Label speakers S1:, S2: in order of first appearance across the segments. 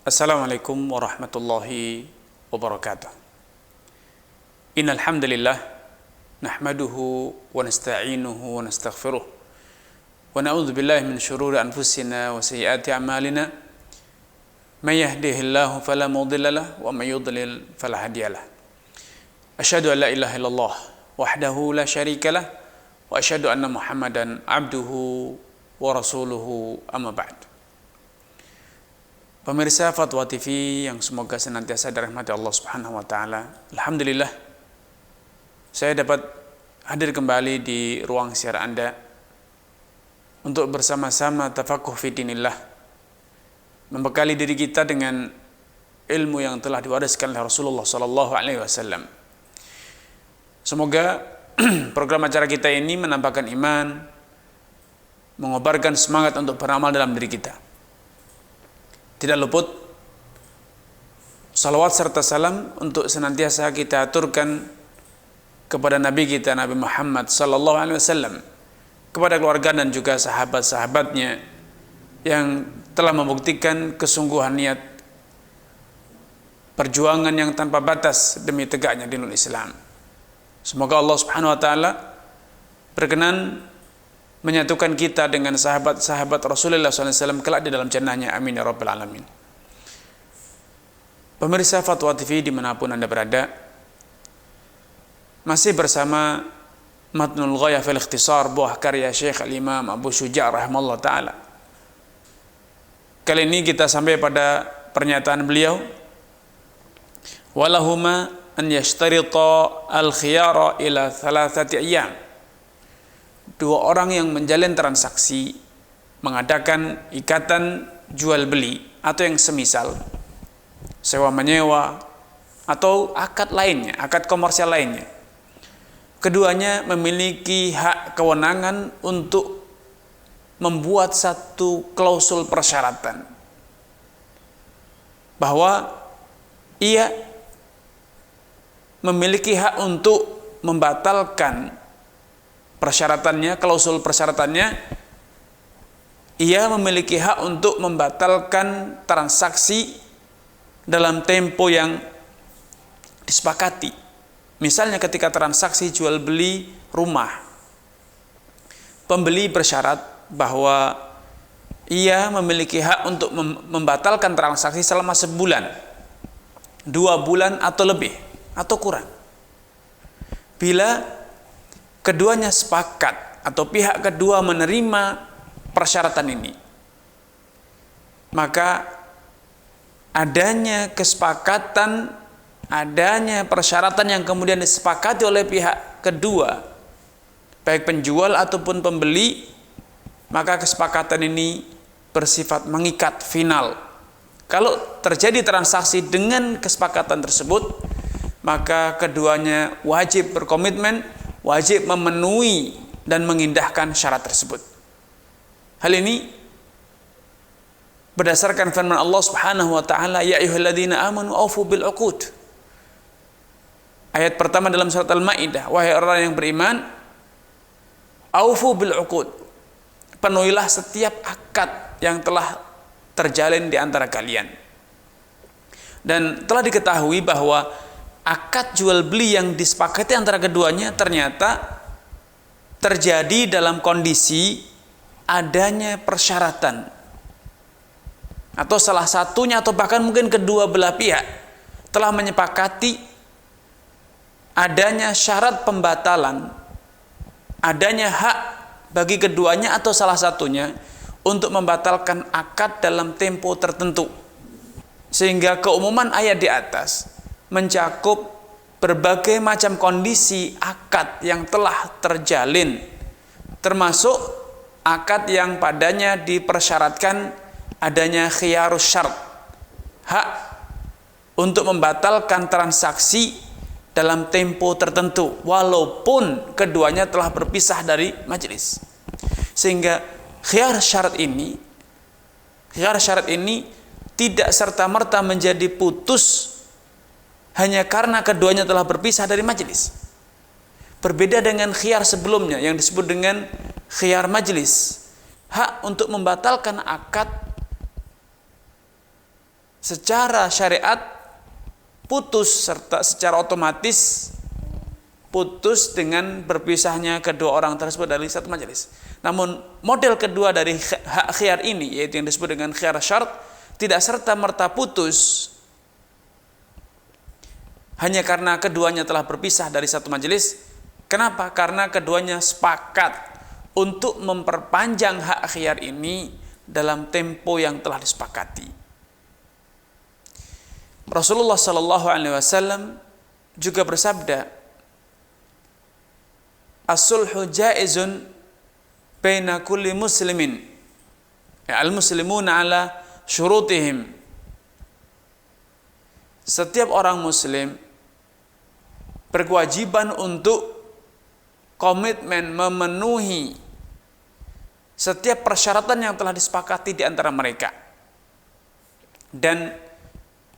S1: Assalamualaikum warahmatullahi wabarakatuh. Innal hamdalillah nahmaduhu wa nasta'inuhu wa nastaghfiruh wa na'udzu billahi min shururi anfusina wa sayyiati a'malina. May yahdihillahu fala mudilla lahu wa may yudlil fala hadiya lahu. Asyhadu an la ilaha illallah wahdahu la syarika lah wa asyhadu anna Muhammadan abduhu wa rasuluhu amma ba'd. Pemirsa Fatwa TV yang semoga senantiasa dirahmati Allah Subhanahu wa taala. Alhamdulillah saya dapat hadir kembali di ruang siar Anda untuk bersama-sama tafaqquh fi dinillah, membekali diri kita dengan ilmu yang telah diwariskan oleh Rasulullah sallallahu alaihi wasallam. Semoga program acara kita ini menambahkan iman, mengobarkan semangat untuk beramal dalam diri kita. Tidak luput salawat serta salam untuk senantiasa kita aturkan kepada Nabi kita Nabi Muhammad sallallahu alaihi wasallam, kepada keluarga dan juga sahabat-sahabatnya yang telah membuktikan kesungguhan niat perjuangan yang tanpa batas demi tegaknya dinul Islam. Semoga Allah Subhanahu wa taala berkenan menyatukan kita dengan sahabat-sahabat Rasulullah SAW kelak di dalam jannahnya. Amin ya rabbal alamin. Pemirsa Fatwa TV dimanapun Anda berada, masih bersama Matnul Ghayah fil Ikhtisar, buah karya Syekh Al-Imam Abu Syuja' rahimahullah ta'ala. Kali ini kita sampai pada pernyataan beliau, walahuma an yashtarita al-khiyara ila 3 ayyam. Dua orang yang menjalin transaksi, mengadakan ikatan jual beli atau yang semisal sewa menyewa atau akad lainnya, akad komersial lainnya, keduanya memiliki hak kewenangan untuk membuat satu klausul persyaratan bahwa ia memiliki hak untuk membatalkan persyaratannya, klausul persyaratannya, ia memiliki hak untuk membatalkan transaksi dalam tempo yang disepakati. Misalnya ketika transaksi jual beli rumah, pembeli bersyarat bahwa ia memiliki hak untuk membatalkan transaksi selama sebulan, 2 bulan atau lebih atau kurang. Bila keduanya sepakat atau pihak kedua menerima persyaratan ini, maka adanya kesepakatan, adanya persyaratan yang kemudian disepakati oleh pihak kedua, baik penjual ataupun pembeli, maka kesepakatan ini bersifat mengikat final. Kalau terjadi transaksi dengan kesepakatan tersebut, maka keduanya wajib berkomitmen, wajib memenuhi dan mengindahkan syarat tersebut. Hal ini berdasarkan firman Allah Subhanahu wa taala, ya ayyuhalladzina amanu aufu bil uqud. Ayat pertama dalam surat Al-Maidah, wahai orang yang beriman, aufu bil uqud, penuhilah setiap akad yang telah terjalin di antara kalian. Dan telah diketahui bahwa akad jual beli yang disepakati antara keduanya ternyata terjadi dalam kondisi adanya persyaratan, atau salah satunya atau bahkan mungkin kedua belah pihak telah menyepakati adanya syarat pembatalan, adanya hak bagi keduanya atau salah satunya untuk membatalkan akad dalam tempo tertentu, sehingga keumuman ayat di atas mencakup berbagai macam kondisi akad yang telah terjalin, termasuk akad yang padanya dipersyaratkan adanya khiyarus syart, hak untuk membatalkan transaksi dalam tempo tertentu walaupun keduanya telah berpisah dari majelis. Sehingga khiyar syarat ini tidak serta-merta menjadi putus hanya karena keduanya telah berpisah dari majelis. Berbeda dengan khiyar sebelumnya yang disebut dengan khiyar majelis, hak untuk membatalkan akad secara syariat putus serta secara otomatis putus dengan berpisahnya kedua orang tersebut dari satu majelis. Namun model kedua dari hak khiyar ini, yaitu yang disebut dengan khiyar syart, tidak serta-merta putus hanya karena keduanya telah berpisah dari satu majelis. Kenapa? Karena keduanya sepakat untuk memperpanjang hak khiyar ini dalam tempo yang telah disepakati. Rasulullah Shallallahu Alaihi Wasallam juga bersabda, as-sulhu jaizun baina kulli muslimin, al-muslimuna ala syurutihim. Setiap orang muslim berkewajiban untuk komitmen memenuhi setiap persyaratan yang telah disepakati di antara mereka. Dan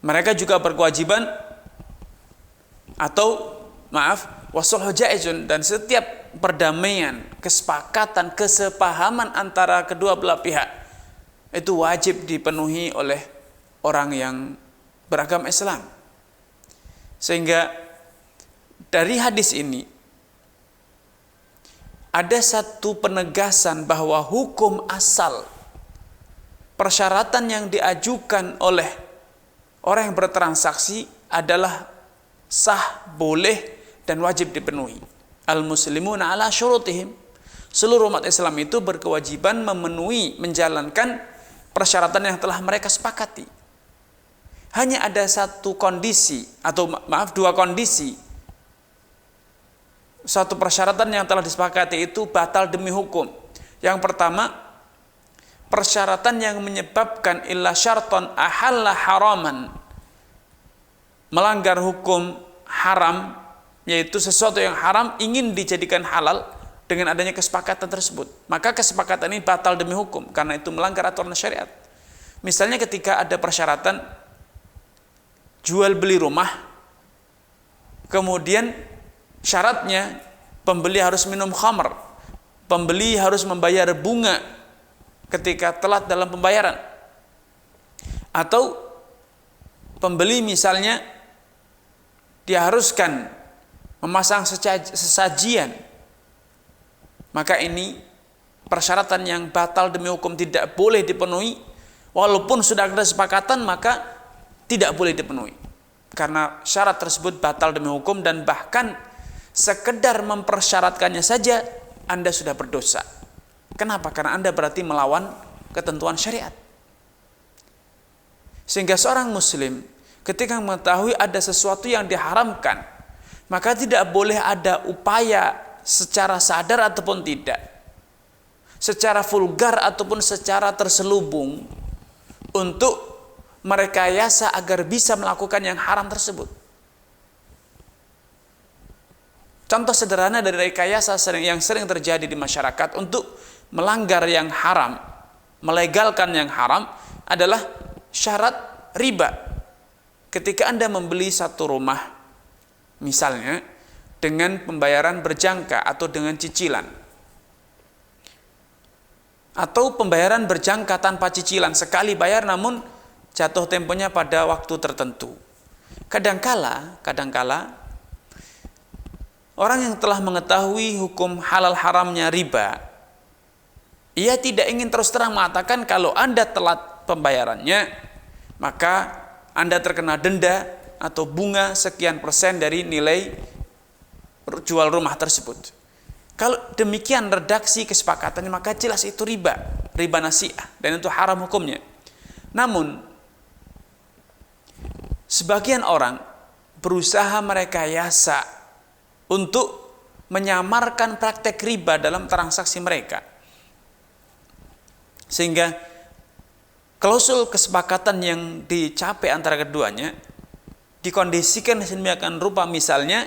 S1: mereka juga berkewajiban wasulhu jaizun, dan setiap perdamaian, kesepakatan, kesepahaman antara kedua belah pihak itu wajib dipenuhi oleh orang yang beragama Islam. Sehingga dari hadis ini ada satu penegasan bahwa hukum asal persyaratan yang diajukan oleh orang yang bertransaksi adalah sah, boleh, dan wajib dipenuhi. Al-muslimuna ala syurutihim. Seluruh umat Islam itu berkewajiban memenuhi, menjalankan persyaratan yang telah mereka sepakati. Hanya ada satu kondisi, dua kondisi. Satu persyaratan yang telah disepakati itu batal demi hukum. Yang pertama, persyaratan yang menyebabkan illa syarton ahalla haraman, melanggar hukum haram, yaitu sesuatu yang haram ingin dijadikan halal dengan adanya kesepakatan tersebut. Maka kesepakatan ini batal demi hukum karena itu melanggar aturan syariat. Misalnya ketika ada persyaratan jual beli rumah, kemudian syaratnya pembeli harus minum khamr, pembeli harus membayar bunga ketika telat dalam pembayaran, atau pembeli misalnya diharuskan memasang sesajian, maka ini persyaratan yang batal demi hukum, tidak boleh dipenuhi. Walaupun sudah ada kesepakatan, maka tidak boleh dipenuhi karena syarat tersebut batal demi hukum, dan bahkan sekedar mempersyaratkannya saja Anda sudah berdosa. Kenapa? Karena Anda berarti melawan ketentuan syariat. Sehingga seorang muslim ketika mengetahui ada sesuatu yang diharamkan, maka tidak boleh ada upaya secara sadar ataupun tidak, secara vulgar ataupun secara terselubung, untuk merekayasa agar bisa melakukan yang haram tersebut. Contoh sederhana dari rekayasa yang sering terjadi di masyarakat untuk melanggar yang haram, melegalkan yang haram, adalah syarat riba. Ketika Anda membeli satu rumah, misalnya dengan pembayaran berjangka atau dengan cicilan, atau pembayaran berjangka tanpa cicilan, sekali bayar namun jatuh temponya pada waktu tertentu. Kadangkala orang yang telah mengetahui hukum halal haramnya riba, ia tidak ingin terus terang mengatakan kalau Anda telat pembayarannya, maka Anda terkena denda atau bunga sekian persen dari nilai jual rumah tersebut. Kalau demikian redaksi kesepakatannya, maka jelas itu riba nasi'ah, dan itu haram hukumnya. Namun sebagian orang berusaha merekayasa untuk menyamarkan praktek riba dalam transaksi mereka, sehingga klausul kesepakatan yang dicapai antara keduanya dikondisikan sedemikian rupa. Misalnya,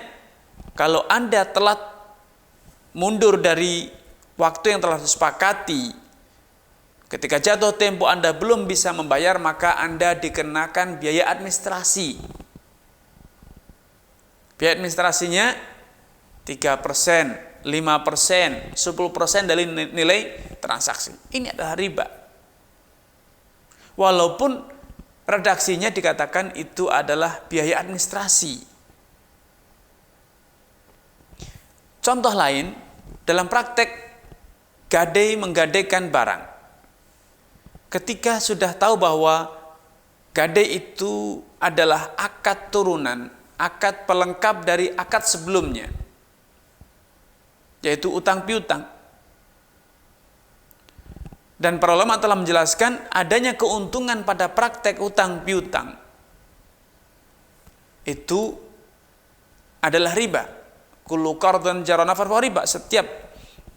S1: kalau Anda telat mundur dari waktu yang telah disepakati, ketika jatuh tempo Anda belum bisa membayar, maka Anda dikenakan biaya administrasi. Biaya administrasinya 3%, 5%, 10% dari nilai transaksi. Ini adalah riba. Walaupun redaksinya dikatakan itu adalah biaya administrasi. Contoh lain, dalam praktek gadai menggadaikan barang. Ketika sudah tahu bahwa gadai itu adalah akad turunan, akad pelengkap dari akad sebelumnya, yaitu utang piutang. Dan para ulama telah menjelaskan adanya keuntungan pada praktek utang piutang itu adalah riba. Kullu qardun jara nafar fa riba. Setiap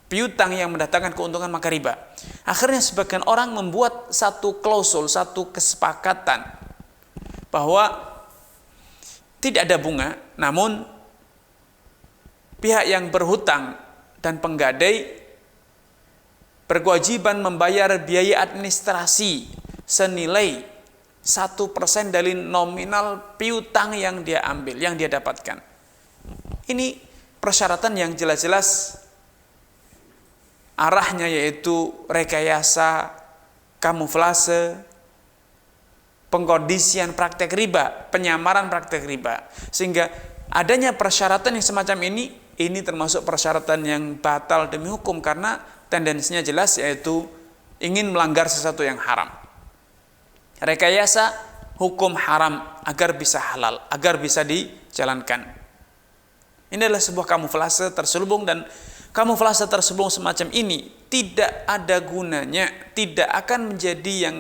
S1: piutang yang mendatangkan keuntungan maka riba. Akhirnya sebagian orang membuat satu klausul, satu kesepakatan bahwa tidak ada bunga, namun pihak yang berhutang dan penggadai berkewajiban membayar biaya administrasi senilai 1% dari nominal piutang yang dia ambil, yang dia dapatkan. Ini persyaratan yang jelas-jelas arahnya yaitu rekayasa, kamuflase, pengkondisian praktek riba, penyamaran praktek riba. Sehingga adanya persyaratan yang semacam ini termasuk persyaratan yang batal demi hukum karena tendensinya jelas yaitu ingin melanggar sesuatu yang haram. Rekayasa hukum haram agar bisa halal, agar bisa dijalankan. Ini adalah sebuah kamuflase terselubung, dan kamuflase terselubung semacam ini tidak ada gunanya, tidak akan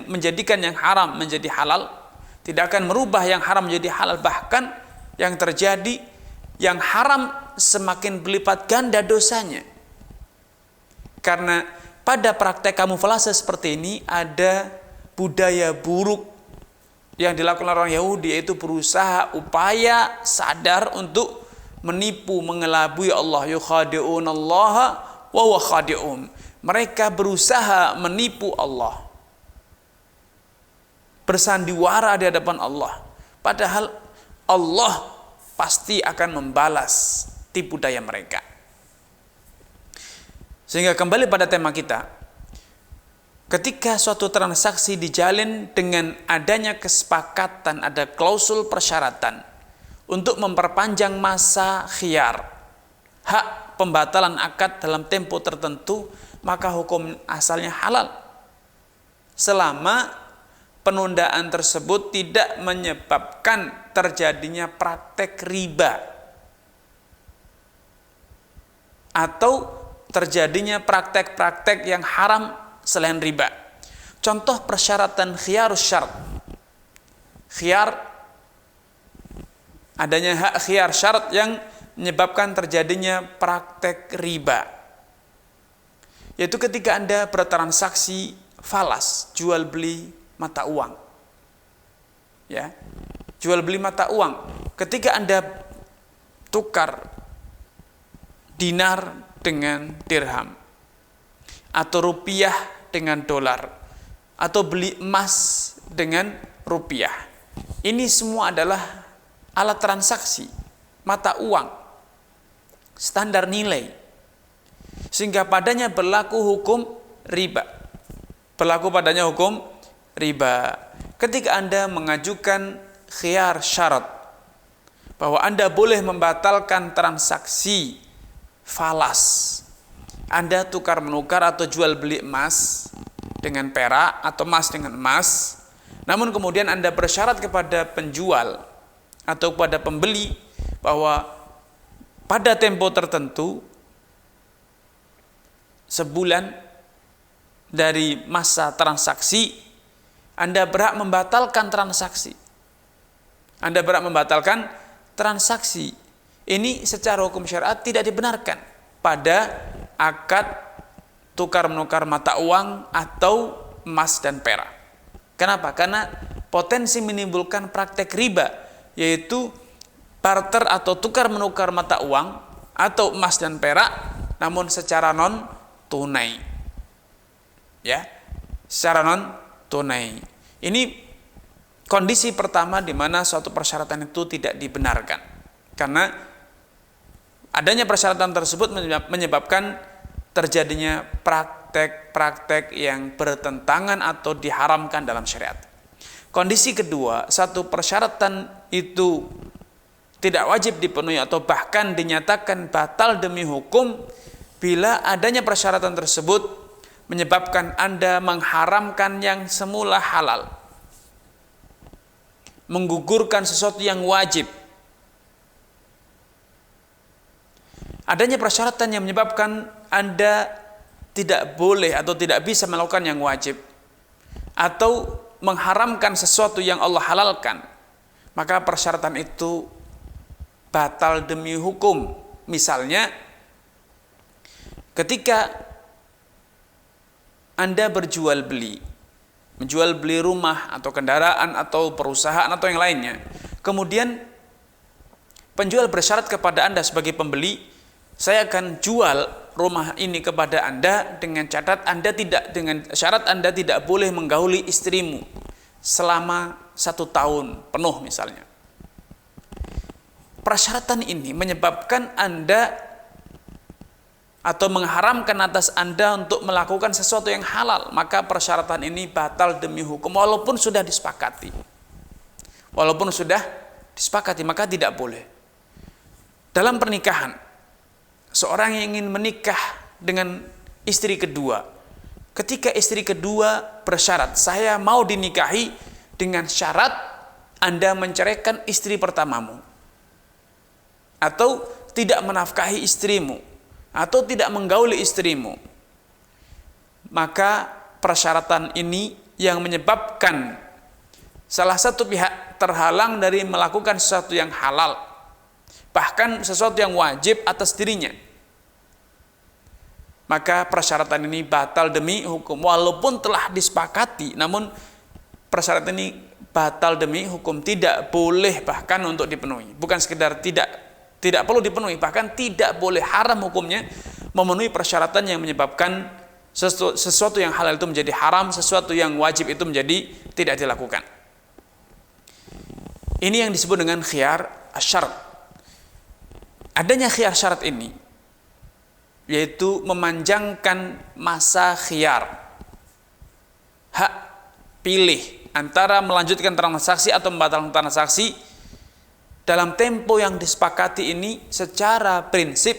S1: menjadikan yang haram menjadi halal, tidak akan merubah yang haram menjadi halal, bahkan yang terjadi yang haram semakin berlipat ganda dosanya. Karena pada praktek kamuflase seperti ini ada budaya buruk yang dilakukan orang Yahudi, yaitu berusaha upaya sadar untuk menipu, mengelabui Allah. Yukhadi'unallaha wa huwa khadi'um. Mereka berusaha menipu Allah, bersandiwara di hadapan Allah, padahal Allah pasti akan membalas tipu daya mereka. Sehingga kembali pada tema kita, ketika suatu transaksi dijalin dengan adanya kesepakatan, ada klausul persyaratan untuk memperpanjang masa khiyar, hak pembatalan akad dalam tempo tertentu, maka hukum asalnya halal selama penundaan tersebut tidak menyebabkan terjadinya praktek riba atau terjadinya praktek-praktek yang haram selain riba. Contoh persyaratan khiyarus syarat. Khiyar, adanya hak khiyar syarat yang menyebabkan terjadinya praktek riba, yaitu ketika Anda bertransaksi falas, jual beli mata uang. Ya, jual beli mata uang. Ketika Anda tukar dinar dengan dirham, atau rupiah dengan dolar, atau beli emas dengan rupiah, ini semua adalah alat transaksi mata uang standar nilai, sehingga padanya berlaku hukum riba. Ketika Anda mengajukan khiyar syarat bahwa Anda boleh membatalkan transaksi falas, Anda tukar menukar atau jual beli emas dengan perak atau emas dengan emas, namun kemudian Anda bersyarat kepada penjual atau kepada pembeli bahwa pada tempo tertentu, sebulan dari masa transaksi, Anda berhak membatalkan transaksi. Ini secara hukum syariat tidak dibenarkan pada akad tukar menukar mata uang atau emas dan perak. Kenapa? Karena potensi menimbulkan praktek riba, yaitu barter atau tukar menukar mata uang atau emas dan perak, namun secara non tunai. Ya, secara non tunai. Ini kondisi pertama di mana suatu persyaratan itu tidak dibenarkan. Karena adanya persyaratan tersebut menyebabkan terjadinya praktek-praktek yang bertentangan atau diharamkan dalam syariat. Kondisi kedua, satu persyaratan itu tidak wajib dipenuhi atau bahkan dinyatakan batal demi hukum bila adanya persyaratan tersebut menyebabkan Anda mengharamkan yang semula halal, menggugurkan sesuatu yang wajib. Adanya persyaratan yang menyebabkan Anda tidak boleh atau tidak bisa melakukan yang wajib, atau mengharamkan sesuatu yang Allah halalkan, maka persyaratan itu batal demi hukum. Misalnya, ketika Anda menjual beli rumah atau kendaraan atau perusahaan atau yang lainnya, kemudian penjual bersyarat kepada Anda sebagai pembeli, saya akan jual rumah ini kepada Anda dengan syarat Anda tidak boleh menggauli istrimu selama 1 tahun penuh misalnya. Persyaratan ini menyebabkan Anda atau mengharamkan atas Anda untuk melakukan sesuatu yang halal, maka persyaratan ini batal demi hukum walaupun sudah disepakati. Maka tidak boleh. Dalam pernikahan, seorang yang ingin menikah dengan istri kedua, ketika istri kedua bersyarat, saya mau dinikahi dengan syarat Anda menceraikan istri pertamamu, atau tidak menafkahi istrimu, atau tidak menggauli istrimu, maka persyaratan ini yang menyebabkan salah satu pihak terhalang dari melakukan sesuatu yang halal, bahkan sesuatu yang wajib atas dirinya, maka persyaratan ini batal demi hukum walaupun telah disepakati. Namun persyaratan ini batal demi hukum, tidak boleh bahkan untuk dipenuhi. Bukan sekedar tidak perlu dipenuhi, bahkan tidak boleh, haram hukumnya memenuhi persyaratan yang menyebabkan sesuatu yang halal itu menjadi haram, sesuatu yang wajib itu menjadi tidak dilakukan. Ini yang disebut dengan khiyar asyarat. Adanya khiyar syarat ini yaitu memanjangkan masa khiyar, hak pilih antara melanjutkan transaksi atau membatalkan transaksi dalam tempo yang disepakati. Ini secara prinsip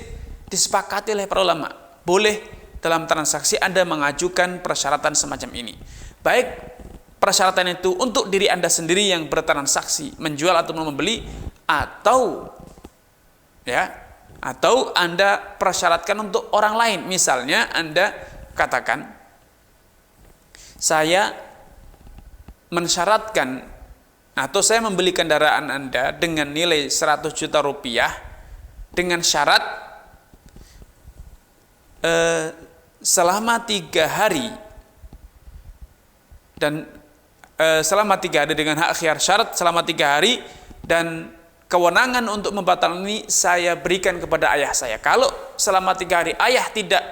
S1: disepakati oleh para ulama. Boleh dalam transaksi Anda mengajukan persyaratan semacam ini, baik persyaratan itu untuk diri Anda sendiri yang bertransaksi, menjual atau membeli, atau Anda persyaratkan untuk orang lain. Misalnya Anda katakan, saya mensyaratkan atau saya membeli kendaraan Anda dengan nilai 100 juta rupiah dengan syarat selama 3 hari, dan selama 3 hari dengan hak khiyar syarat selama 3 hari, dan kewenangan untuk membatalkan ini saya berikan kepada ayah saya. Kalau selama 3 hari ayah tidak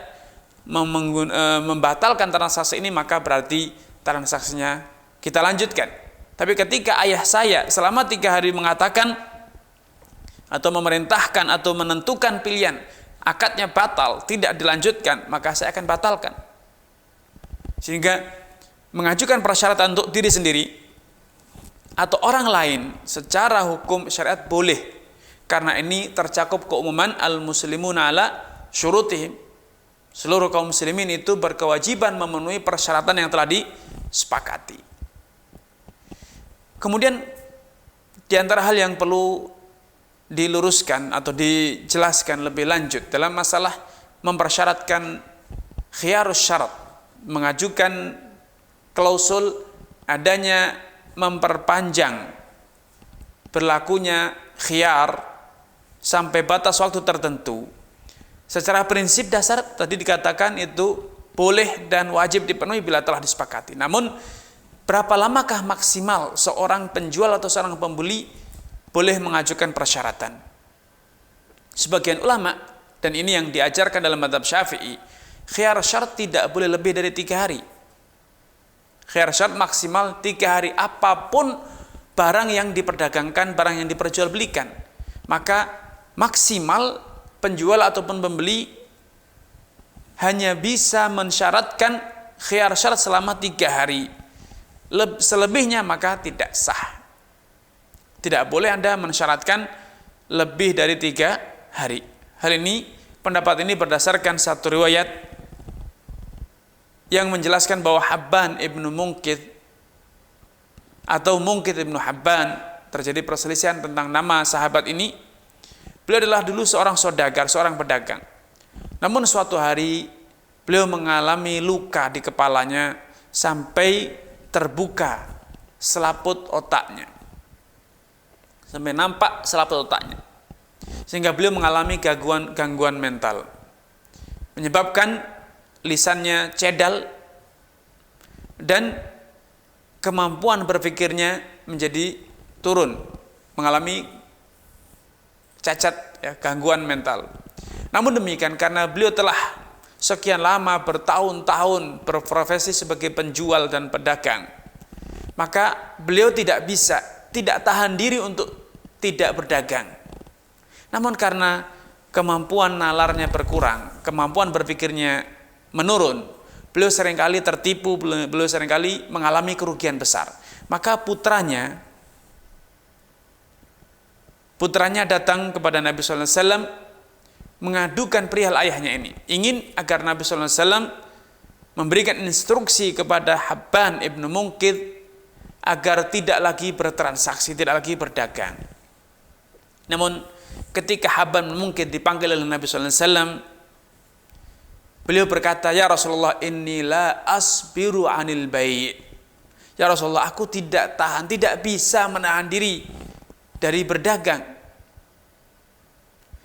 S1: membatalkan transaksi ini, maka berarti transaksinya kita lanjutkan. Tapi ketika ayah saya selama 3 hari mengatakan atau memerintahkan atau menentukan pilihan, akadnya batal, tidak dilanjutkan, maka saya akan batalkan. Sehingga mengajukan persyaratan untuk diri sendiri atau orang lain secara hukum syariat boleh, karena ini tercakup keumuman al-muslimuna ala syurutihim. Seluruh kaum muslimin itu berkewajiban memenuhi persyaratan yang telah disepakati. Kemudian di antara hal yang perlu diluruskan atau dijelaskan lebih lanjut dalam masalah mempersyaratkan khiyarus syarat, mengajukan klausul adanya memperpanjang berlakunya khiyar sampai batas waktu tertentu. Secara prinsip dasar tadi dikatakan itu boleh dan wajib dipenuhi bila telah disepakati. Namun berapa lamakah maksimal seorang penjual atau seorang pembeli boleh mengajukan persyaratan? Sebagian ulama, dan ini yang diajarkan dalam mazhab Syafi'i, khiyar syarat tidak boleh lebih dari 3 hari. Khiyar syarat maksimal 3 hari, apapun barang yang diperdagangkan, barang yang diperjualbelikan, maka maksimal penjual ataupun pembeli hanya bisa mensyaratkan khiyar syarat selama 3 hari. Selebihnya maka tidak sah. Tidak boleh Anda mensyaratkan lebih dari 3 hari. Hal ini, pendapat ini berdasarkan satu riwayat yang menjelaskan bahwa Habban ibnu Munkith atau Munkith ibnu Habban, terjadi perselisihan tentang nama sahabat ini. Beliau adalah dulu seorang saudagar, seorang pedagang. Namun suatu hari beliau mengalami luka di kepalanya sampai terbuka selaput otaknya, sampai nampak selaput otaknya, sehingga beliau mengalami gangguan mental, menyebabkan lisannya cedal dan kemampuan berpikirnya menjadi turun, mengalami cacat, ya, gangguan mental. Namun demikian, karena beliau telah sekian lama bertahun-tahun berprofesi sebagai penjual dan pedagang, maka beliau tidak tahan diri untuk tidak berdagang. Namun karena kemampuan nalarnya berkurang, kemampuan berpikirnya menurun, beliau seringkali tertipu, beliau seringkali mengalami kerugian besar. Maka putranya datang kepada Nabi sallallahu alaihi wasallam mengadukan perihal ayahnya ini, ingin agar Nabi sallallahu alaihi wasallam memberikan instruksi kepada Habban ibnu Munkith agar tidak lagi bertransaksi, tidak lagi berdagang. Namun ketika Habban ibnu Munkith dipanggil oleh Nabi sallallahu alaihi wasallam, beliau berkata, "Ya Rasulullah, inni la asbiru anil bai'." Ya Rasulullah, aku tidak bisa menahan diri dari berdagang.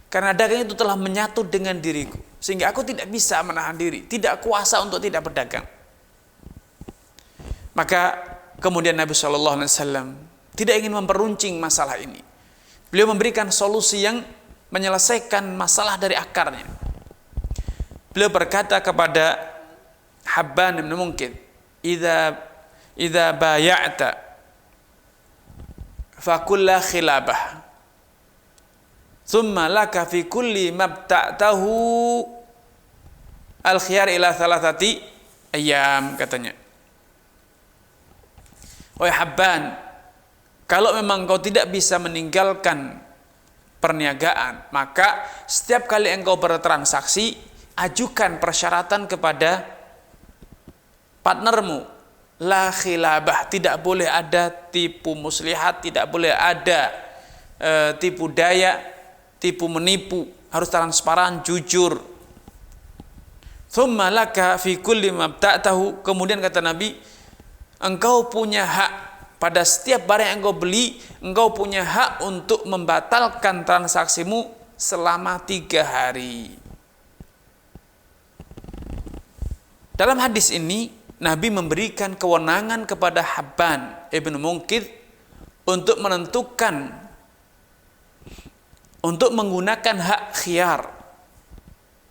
S1: Karena dagang itu telah menyatu dengan diriku, sehingga aku tidak bisa menahan diri, tidak kuasa untuk tidak berdagang. Maka kemudian Nabi SAW tidak ingin memperuncing masalah ini. Beliau memberikan solusi yang menyelesaikan masalah dari akarnya. Beliau berkata kepada Habban bin Munkith, "Idza baya'ta fakulla khilabah. Thumma laka fi kulli mabta'tahu al-khiyar ila thalathati ayyam," katanya. "Wahai Habban, kalau memang kau tidak bisa meninggalkan perniagaan, maka setiap kali engkau bertransaksi, ajukan persyaratan kepada partnermu. La khilabah, tidak boleh ada tipu muslihat, tidak boleh ada tipu daya, tipu menipu, harus transparan, jujur. Thumma laka fi kulli mabta'tahu." Kemudian kata Nabi, engkau punya hak pada setiap barang yang engkau beli, engkau punya hak untuk membatalkan transaksimu selama 3 hari. Dalam hadis ini Nabi memberikan kewenangan kepada Habban ibnu Munkith untuk menentukan, untuk menggunakan hak khiyar,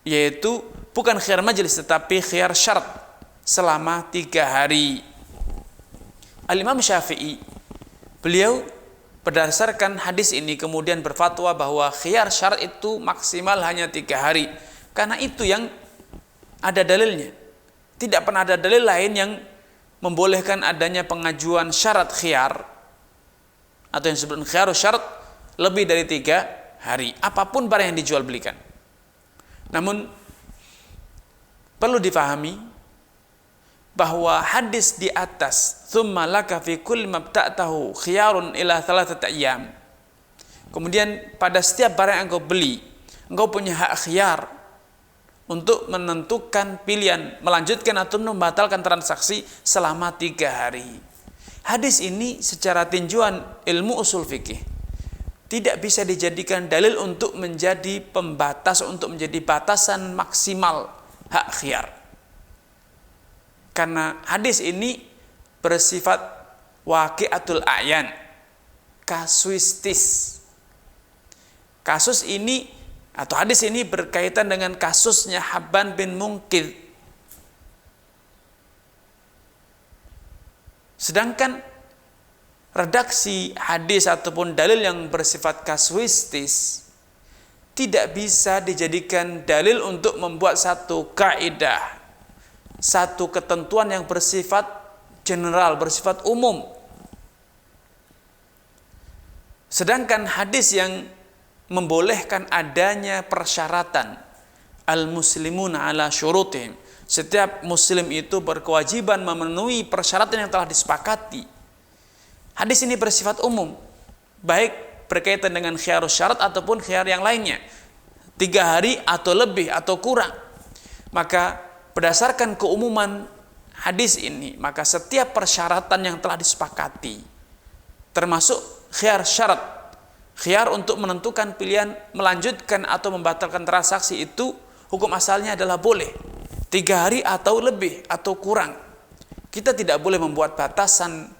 S1: yaitu bukan khiyar majelis tetapi khiyar syarat selama 3 hari. Al-Imam Syafi'i, beliau berdasarkan hadis ini kemudian berfatwa bahwa khiyar syarat itu maksimal hanya 3 hari, karena itu yang ada dalilnya. Tidak pernah ada dalil lain yang membolehkan adanya pengajuan syarat khiyar atau yang disebut khiyar syarat lebih dari 3 hari, apapun barang yang dijual belikan. Namun perlu difahami bahwa hadis di atas, "Tsumma laka fi kulli mabta'tahu khiyarun ila thalathati ayyam." Kemudian pada setiap barang yang engkau beli, engkau punya hak khiyar untuk menentukan pilihan, melanjutkan atau membatalkan transaksi selama 3 hari. Hadis ini secara tinjauan ilmu usul fikih tidak bisa dijadikan dalil untuk menjadi pembatas, untuk menjadi batasan maksimal hak khiyar. Karena hadis ini bersifat waqi'atul a'yan, kasuistis. Kasus ini atau hadis ini berkaitan dengan kasusnya Habban bin Munkith. Sedangkan redaksi hadis ataupun dalil yang bersifat kasuistis tidak bisa dijadikan dalil untuk membuat satu kaidah, satu ketentuan yang bersifat general, bersifat umum. Sedangkan hadis yang membolehkan adanya persyaratan, al-muslimuna ala syurutihim, setiap muslim itu berkewajiban memenuhi persyaratan yang telah disepakati. Hadis ini bersifat umum, baik berkaitan dengan khiyarus syarat ataupun khiyar yang lainnya, 3 hari atau lebih atau kurang. Maka berdasarkan keumuman hadis ini, maka setiap persyaratan yang telah disepakati, termasuk khiyar syarat, khiyar untuk menentukan pilihan melanjutkan atau membatalkan transaksi, itu hukum asalnya adalah boleh 3 hari atau lebih atau kurang. Kita tidak boleh membuat batasan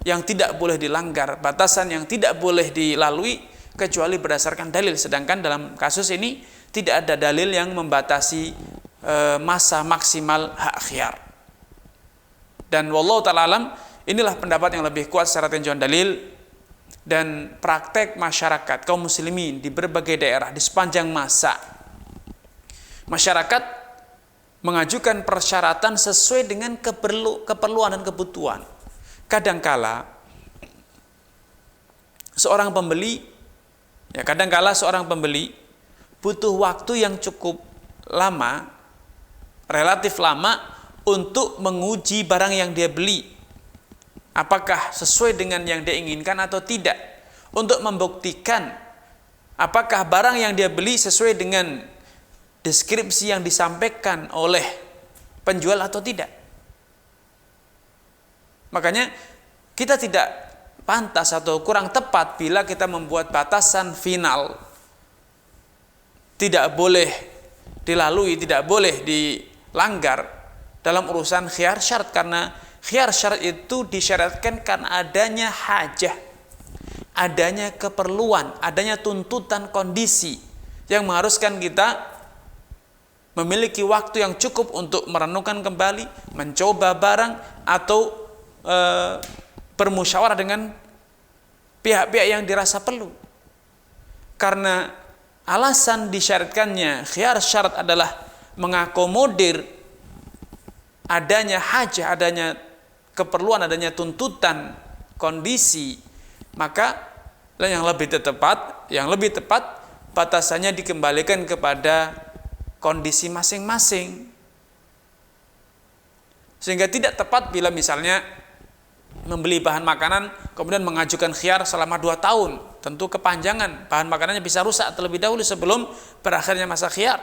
S1: yang tidak boleh dilanggar, batasan yang tidak boleh dilalui kecuali berdasarkan dalil. Sedangkan dalam kasus ini tidak ada dalil yang membatasi masa maksimal hak khiyar. Dan wallahu ta'ala alam, inilah pendapat yang lebih kuat secara tinjauan dalil dan praktek masyarakat kaum muslimin di berbagai daerah di sepanjang masa. Masyarakat mengajukan persyaratan sesuai dengan keperluan dan kebutuhan. Kadangkala seorang pembeli butuh waktu yang cukup lama, relatif lama, untuk menguji barang yang dia beli, apakah sesuai dengan yang dia inginkan atau tidak, untuk membuktikan apakah barang yang dia beli sesuai dengan deskripsi yang disampaikan oleh penjual atau tidak. Makanya kita tidak pantas atau kurang tepat bila kita membuat batasan final, tidak boleh dilalui, tidak boleh dilanggar dalam urusan khiyar syarat. Karena khiyar syarat itu disyaratkan karena adanya hajah, adanya keperluan, adanya tuntutan kondisi yang mengharuskan kita memiliki waktu yang cukup untuk merenungkan kembali, mencoba barang, atau bermusyawarah dengan pihak-pihak yang dirasa perlu. Karena alasan disyaratkannya khiyar syarat adalah mengakomodir adanya hajah, adanya keperluan, adanya tuntutan kondisi, maka yang lebih tepat batasannya dikembalikan kepada kondisi masing-masing. Sehingga tidak tepat bila misalnya membeli bahan makanan kemudian mengajukan khiyar selama 2 tahun. Tentu kepanjangan, bahan makanannya bisa rusak terlebih dahulu sebelum berakhirnya masa khiyar.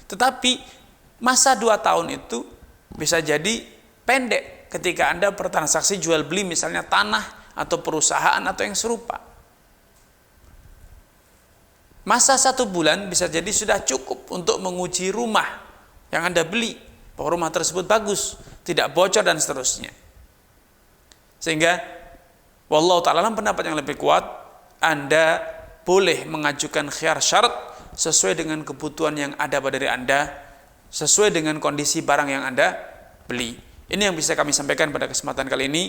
S1: Tetapi masa 2 tahun itu bisa jadi pendek ketika Anda bertransaksi jual beli misalnya tanah atau perusahaan atau yang serupa. Masa 1 bulan bisa jadi sudah cukup untuk menguji rumah yang Anda beli, bahwa rumah tersebut bagus, tidak bocor dan seterusnya. Sehingga wallahu ta'ala pendapat yang lebih kuat, Anda boleh mengajukan khiyar syarat sesuai dengan kebutuhan yang ada pada diri Anda, sesuai dengan kondisi barang yang Anda beli. Ini yang bisa kami sampaikan pada kesempatan kali ini.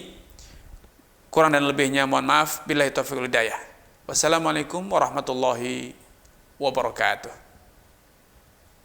S1: Kurang dan lebihnya mohon maaf. Billahi taufiq wal hidayah. Wassalamualaikum warahmatullahi wabarakatuh.